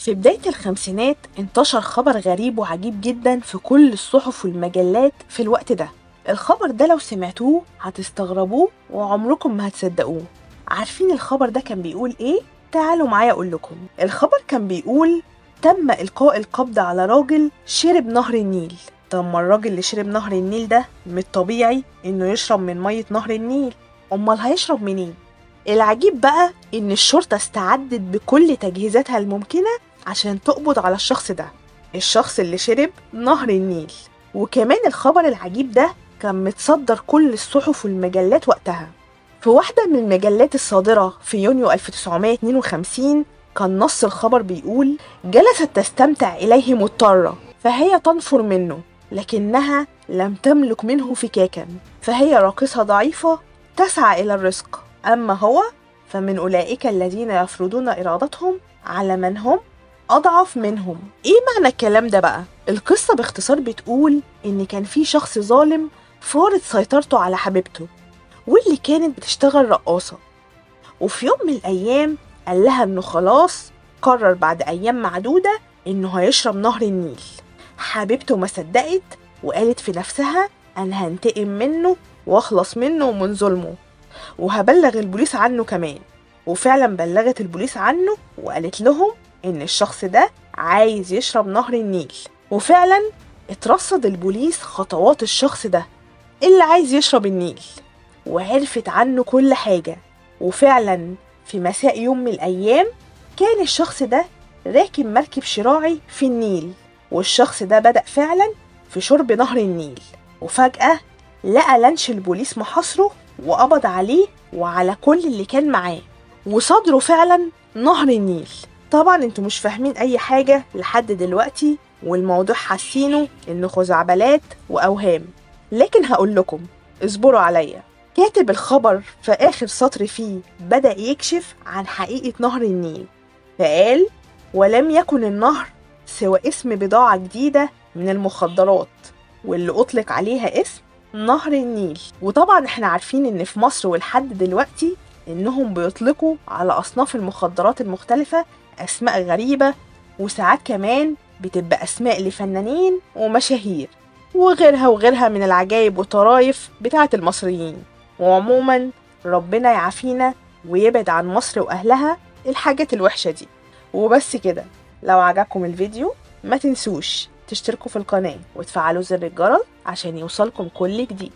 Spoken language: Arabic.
في بداية الخمسينات انتشر خبر غريب وعجيب جدا في كل الصحف والمجلات في الوقت ده. الخبر ده لو سمعتوه هتستغربوه وعمركم ما هتصدقوه. عارفين الخبر ده كان بيقول ايه؟ تعالوا معايا اقول لكم. الخبر كان بيقول تم إلقاء القبض على راجل شرب نهر النيل. طب ما الراجل اللي شرب نهر النيل ده من الطبيعي انه يشرب من مية نهر النيل، امال هيشرب منين؟ العجيب بقى إن الشرطة استعدت بكل تجهيزاتها الممكنة عشان تقبض على الشخص ده، الشخص اللي شرب نهر النيل. وكمان الخبر العجيب ده كان متصدر كل الصحف والمجلات وقتها. في واحدة من المجلات الصادرة في يونيو 1952 كان نص الخبر بيقول: جلست تستمتع إليه مضطرة فهي تنفر منه لكنها لم تملك منه فكاكا، فهي راقصة ضعيفة تسعى إلى الرزق، أما هو فمن أولئك الذين يفرضون إرادتهم على من هم أضعف منهم. إيه معنى الكلام ده بقى؟ القصة باختصار بتقول إن كان في شخص ظالم فارض سيطرته على حبيبته واللي كانت بتشتغل رقاصة، وفي يوم من الأيام قال لها إنه خلاص قرر بعد أيام معدودة إنه هيشرب نهر النيل. حبيبته ما صدقت وقالت في نفسها: أنا هنتقم منه واخلص منه ومن ظلمه وهبلغ البوليس عنه كمان. وفعلا بلغت البوليس عنه وقالت لهم ان الشخص ده عايز يشرب نهر النيل، وفعلا اترصد البوليس خطوات الشخص ده اللي عايز يشرب النيل وعرفت عنه كل حاجة. وفعلا في مساء يوم من الأيام كان الشخص ده راكب مركب شراعي في النيل، والشخص ده بدأ فعلا في شرب نهر النيل، وفجأة لقى لانش البوليس محاصره وقبض عليه وعلى كل اللي كان معاه وصادروا فعلا نهر النيل. طبعا انتوا مش فاهمين اي حاجة لحد دلوقتي والموضوع حاسينه انه خزعبلات واوهام، لكن هقول لكم اصبروا عليا. كاتب الخبر في اخر سطر فيه بدأ يكشف عن حقيقة نهر النيل، فقال: ولم يكن النهر سوى اسم بضاعة جديدة من المخدرات واللي أطلق عليها اسم نهر النيل. وطبعا احنا عارفين ان في مصر ولحد دلوقتي انهم بيطلقوا على اصناف المخدرات المختلفة اسماء غريبة، وساعات كمان بتبقى اسماء لفنانين ومشاهير وغيرها وغيرها من العجائب والطرايف بتاعة المصريين. وعموما ربنا يعافينا ويبعد عن مصر واهلها الحاجات الوحشة دي. وبس كده، لو عجبكم الفيديو ما تنسوش تشتركوا في القناة وتفعلوا زر الجرس عشان يوصلكم كل جديد.